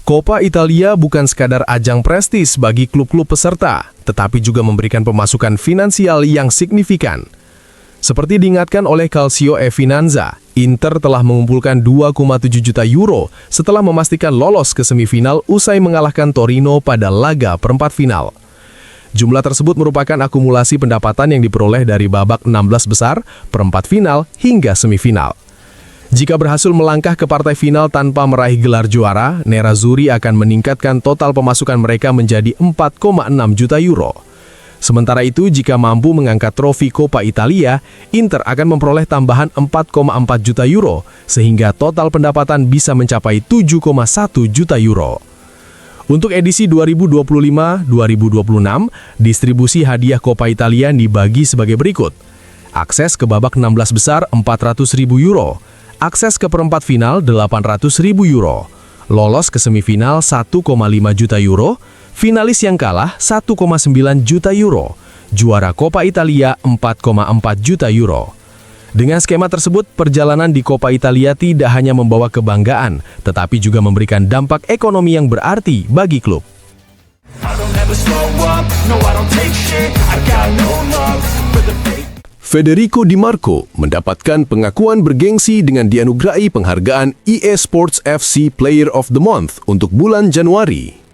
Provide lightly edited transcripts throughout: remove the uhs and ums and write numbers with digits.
Coppa Italia bukan sekadar ajang prestis bagi klub-klub peserta, tetapi juga memberikan pemasukan finansial yang signifikan. Seperti diingatkan oleh Calcio e Finanza, Inter telah mengumpulkan 2,7 juta euro setelah memastikan lolos ke semifinal usai mengalahkan Torino pada laga perempat final. Jumlah tersebut merupakan akumulasi pendapatan yang diperoleh dari babak 16 besar, perempat final, hingga semifinal. Jika berhasil melangkah ke partai final tanpa meraih gelar juara, Nerazzurri akan meningkatkan total pemasukan mereka menjadi 4,6 juta euro. Sementara itu, jika mampu mengangkat trofi Coppa Italia, Inter akan memperoleh tambahan 4,4 juta euro, sehingga total pendapatan bisa mencapai 7,1 juta euro. Untuk edisi 2025-2026, distribusi hadiah Coppa Italia dibagi sebagai berikut. Akses ke babak 16 besar 400.000 euro, akses ke perempat final 800.000 euro, lolos ke semifinal 1,5 juta euro, finalis yang kalah 1,9 juta euro, juara Coppa Italia 4,4 juta euro. Dengan skema tersebut, perjalanan di Coppa Italia tidak hanya membawa kebanggaan, tetapi juga memberikan dampak ekonomi yang berarti bagi klub. Federico Di Marco mendapatkan pengakuan bergengsi dengan dianugerahi penghargaan EA Sports FC Player of the Month untuk bulan Januari.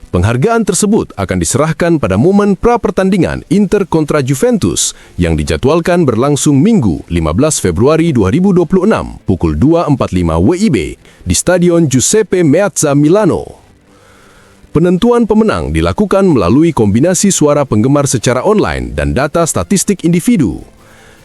Penghargaan tersebut akan diserahkan pada momen pra-pertandingan Inter kontra Juventus yang dijadwalkan berlangsung Minggu 15 Februari 2026 pukul 2.45 WIB di Stadion Giuseppe Meazza Milano. Penentuan pemenang dilakukan melalui kombinasi suara penggemar secara online dan data statistik individu.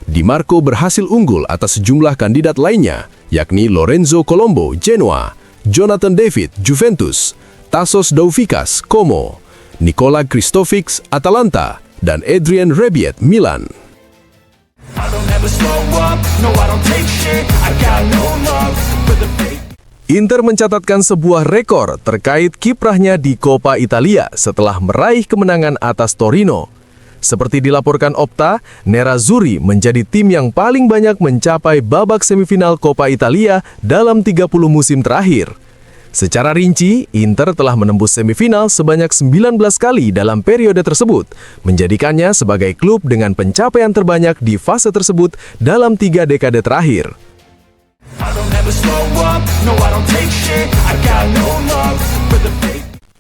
Di Marco berhasil unggul atas sejumlah kandidat lainnya, yakni Lorenzo Colombo, Genoa, Jonathan David, Juventus, Tassos Doufikas, Como, Nikola Kristofic, Atalanta, dan Adrian Rebiet, Milan. Inter mencatatkan sebuah rekor terkait kiprahnya di Coppa Italia setelah meraih kemenangan atas Torino. Seperti dilaporkan Opta, Nerazzurri menjadi tim yang paling banyak mencapai babak semifinal Coppa Italia dalam 30 musim terakhir. Secara rinci, Inter telah menembus semifinal sebanyak 19 kali dalam periode tersebut, menjadikannya sebagai klub dengan pencapaian terbanyak di fase tersebut dalam 3 dekade terakhir.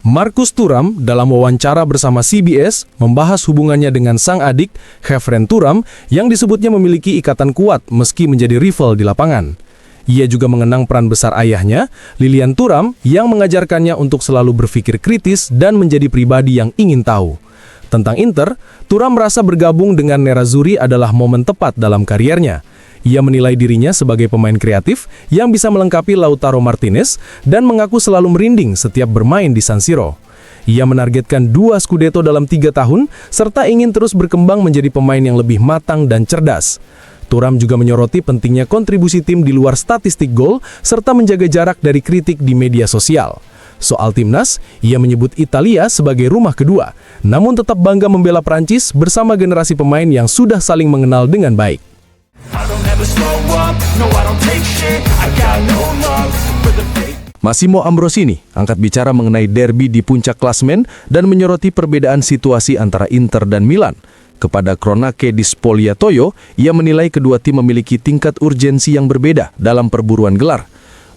Marcus Thuram dalam wawancara bersama CBS membahas hubungannya dengan sang adik, Khéphren Thuram, yang disebutnya memiliki ikatan kuat meski menjadi rival di lapangan. Ia juga mengenang peran besar ayahnya, Lilian Thuram, yang mengajarkannya untuk selalu berpikir kritis dan menjadi pribadi yang ingin tahu. Tentang Inter, Thuram merasa bergabung dengan Nerazzurri adalah momen tepat dalam kariernya. Ia menilai dirinya sebagai pemain kreatif yang bisa melengkapi Lautaro Martinez dan mengaku selalu merinding setiap bermain di San Siro. Ia menargetkan 2 Scudetto dalam 3 tahun, serta ingin terus berkembang menjadi pemain yang lebih matang dan cerdas. Thuram juga menyoroti pentingnya kontribusi tim di luar statistik gol, serta menjaga jarak dari kritik di media sosial. Soal timnas, ia menyebut Italia sebagai rumah kedua, namun tetap bangga membela Prancis bersama generasi pemain yang sudah saling mengenal dengan baik. Massimo Ambrosini angkat bicara mengenai derby di puncak klasemen dan menyoroti perbedaan situasi antara Inter dan Milan. Kepada Cronache di Spogliatoio, ia menilai kedua tim memiliki tingkat urgensi yang berbeda dalam perburuan gelar.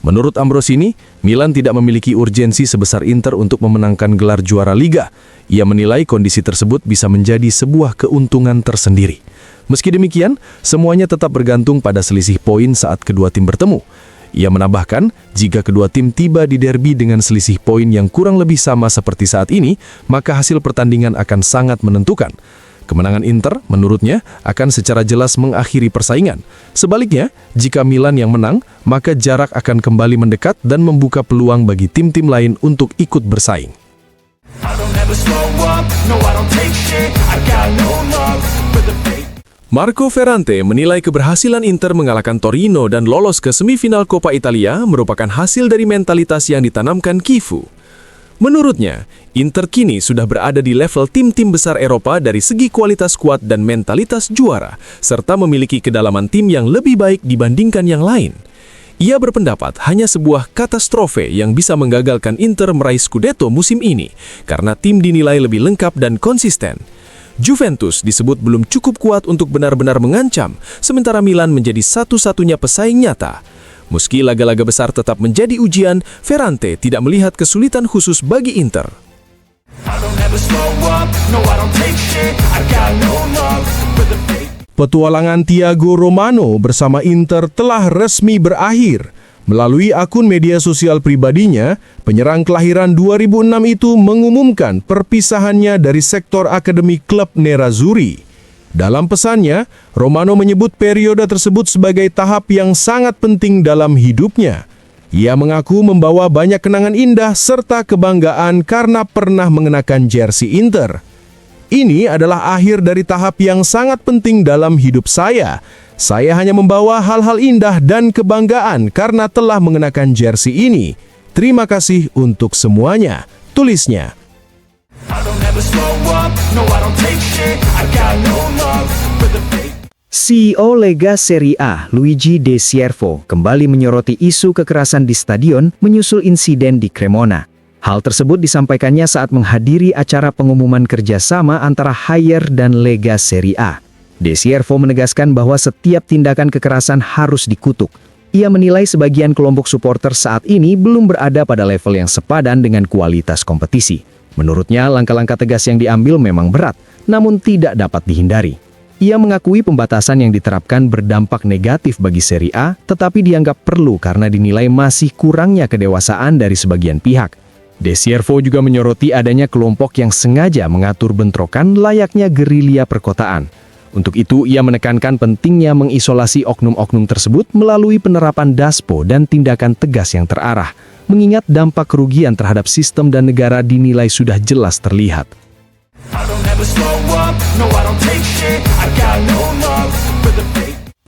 Menurut Ambrosini, Milan tidak memiliki urgensi sebesar Inter untuk memenangkan gelar juara Liga. Ia menilai kondisi tersebut bisa menjadi sebuah keuntungan tersendiri. Meski demikian, semuanya tetap bergantung pada selisih poin saat kedua tim bertemu. Ia menambahkan, jika kedua tim tiba di derby dengan selisih poin yang kurang lebih sama seperti saat ini, maka hasil pertandingan akan sangat menentukan. Kemenangan Inter, menurutnya, akan secara jelas mengakhiri persaingan. Sebaliknya, jika Milan yang menang, maka jarak akan kembali mendekat dan membuka peluang bagi tim-tim lain untuk ikut bersaing. Marco Ferrante menilai keberhasilan Inter mengalahkan Torino dan lolos ke semifinal Coppa Italia merupakan hasil dari mentalitas yang ditanamkan Kifu. Menurutnya, Inter kini sudah berada di level tim-tim besar Eropa dari segi kualitas skuad dan mentalitas juara, serta memiliki kedalaman tim yang lebih baik dibandingkan yang lain. Ia berpendapat hanya sebuah katastrofe yang bisa menggagalkan Inter meraih Scudetto musim ini, karena tim dinilai lebih lengkap dan konsisten. Juventus disebut belum cukup kuat untuk benar-benar mengancam, sementara Milan menjadi satu-satunya pesaing nyata. Meski laga-laga besar tetap menjadi ujian, Ferrante tidak melihat kesulitan khusus bagi Inter. Petualangan Thiago Romano bersama Inter telah resmi berakhir. Melalui akun media sosial pribadinya, penyerang kelahiran 2006 itu mengumumkan perpisahannya dari sektor akademi klub Nerazzurri. Dalam pesannya, Romano menyebut periode tersebut sebagai tahap yang sangat penting dalam hidupnya. Ia mengaku membawa banyak kenangan indah serta kebanggaan karena pernah mengenakan jersey Inter. Ini adalah akhir dari tahap yang sangat penting dalam hidup saya. Saya hanya membawa hal-hal indah dan kebanggaan karena telah mengenakan jersey ini. Terima kasih untuk semuanya, tulisnya. CEO Lega Serie A, Luigi De Siervo, kembali menyoroti isu kekerasan di stadion menyusul insiden di Cremona. Hal tersebut disampaikannya saat menghadiri acara pengumuman kerjasama antara Haier dan Lega Serie A. De Siervo menegaskan bahwa setiap tindakan kekerasan harus dikutuk. Ia menilai sebagian kelompok supporter saat ini belum berada pada level yang sepadan dengan kualitas kompetisi. Menurutnya, langkah-langkah tegas yang diambil memang berat, namun tidak dapat dihindari. Ia mengakui pembatasan yang diterapkan berdampak negatif bagi Serie A, tetapi dianggap perlu karena dinilai masih kurangnya kedewasaan dari sebagian pihak. De Siervo juga menyoroti adanya kelompok yang sengaja mengatur bentrokan layaknya gerilya perkotaan. Untuk itu, ia menekankan pentingnya mengisolasi oknum-oknum tersebut melalui penerapan daspo dan tindakan tegas yang terarah, mengingat dampak kerugian terhadap sistem dan negara dinilai sudah jelas terlihat.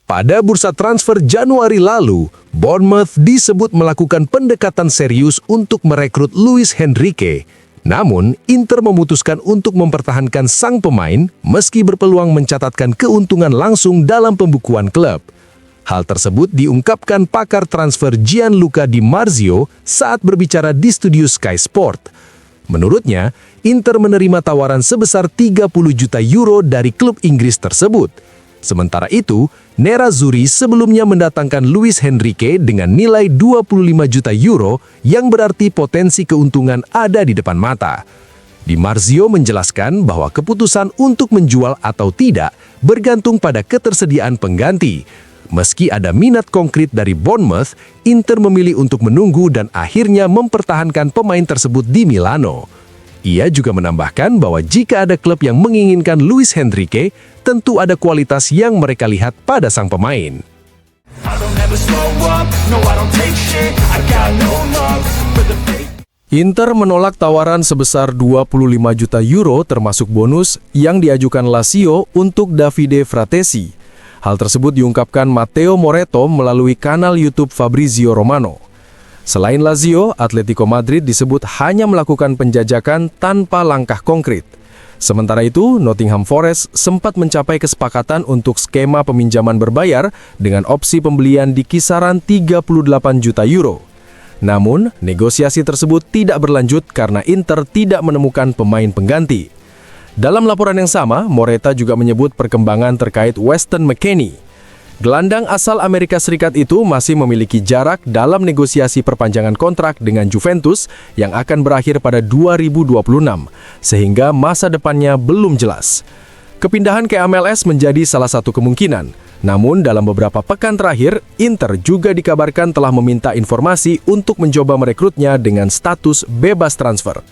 Pada bursa transfer Januari lalu, Bournemouth disebut melakukan pendekatan serius untuk merekrut Luis Henrique. Namun, Inter memutuskan untuk mempertahankan sang pemain meski berpeluang mencatatkan keuntungan langsung dalam pembukuan klub. Hal tersebut diungkapkan pakar transfer Gianluca Di Marzio saat berbicara di studio Sky Sport. Menurutnya, Inter menerima tawaran sebesar 30 juta euro dari klub Inggris tersebut. Sementara itu, Nerazzurri sebelumnya mendatangkan Luis Henrique dengan nilai 25 juta euro yang berarti potensi keuntungan ada di depan mata. Di Marzio menjelaskan bahwa keputusan untuk menjual atau tidak bergantung pada ketersediaan pengganti. Meski ada minat konkret dari Bournemouth, Inter memilih untuk menunggu dan akhirnya mempertahankan pemain tersebut di Milano. Ia juga menambahkan bahwa jika ada klub yang menginginkan Luis Henrique, tentu ada kualitas yang mereka lihat pada sang pemain. Inter menolak tawaran sebesar 25 juta euro termasuk bonus yang diajukan Lazio untuk Davide Fratesi. Hal tersebut diungkapkan Matteo Moretto melalui kanal YouTube Fabrizio Romano. Selain Lazio, Atletico Madrid disebut hanya melakukan penjajakan tanpa langkah konkret. Sementara itu, Nottingham Forest sempat mencapai kesepakatan untuk skema peminjaman berbayar dengan opsi pembelian di kisaran 38 juta euro. Namun, negosiasi tersebut tidak berlanjut karena Inter tidak menemukan pemain pengganti. Dalam laporan yang sama, Moreta juga menyebut perkembangan terkait Weston McKennie. Gelandang asal Amerika Serikat itu masih memiliki jarak dalam negosiasi perpanjangan kontrak dengan Juventus yang akan berakhir pada 2026, sehingga masa depannya belum jelas. Kepindahan ke MLS menjadi salah satu kemungkinan. Namun dalam beberapa pekan terakhir, Inter juga dikabarkan telah meminta informasi untuk mencoba merekrutnya dengan status bebas transfer.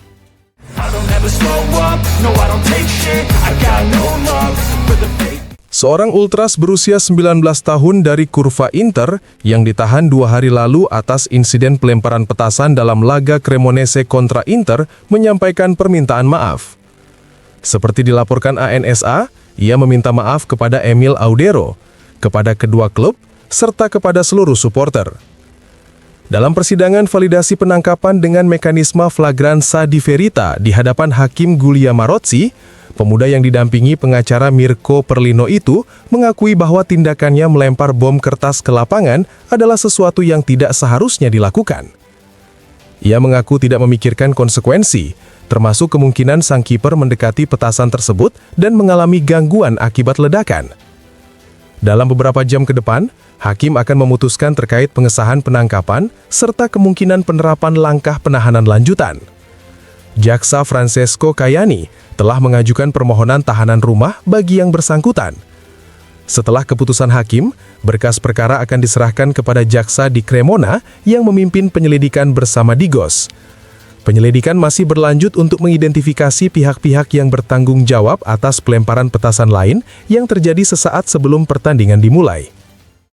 Seorang ultras berusia 19 tahun dari Curva Inter yang ditahan 2 hari lalu atas insiden pelemparan petasan dalam laga Cremonese kontra Inter menyampaikan permintaan maaf. Seperti dilaporkan ANSA, ia meminta maaf kepada Emil Audero, kepada kedua klub, serta kepada seluruh supporter. Dalam persidangan validasi penangkapan dengan mekanisme flagranza di verita di hadapan Hakim Giulia Marozzi, pemuda yang didampingi pengacara Mirko Perlino itu mengakui bahwa tindakannya melempar bom kertas ke lapangan adalah sesuatu yang tidak seharusnya dilakukan. Ia mengaku tidak memikirkan konsekuensi, termasuk kemungkinan sang kiper mendekati petasan tersebut dan mengalami gangguan akibat ledakan. Dalam beberapa jam ke depan, hakim akan memutuskan terkait pengesahan penangkapan serta kemungkinan penerapan langkah penahanan lanjutan. Jaksa Francesco Caiani telah mengajukan permohonan tahanan rumah bagi yang bersangkutan. Setelah keputusan hakim, berkas perkara akan diserahkan kepada jaksa di Cremona yang memimpin penyelidikan bersama Digos. Penyelidikan masih berlanjut untuk mengidentifikasi pihak-pihak yang bertanggung jawab atas pelemparan petasan lain yang terjadi sesaat sebelum pertandingan dimulai.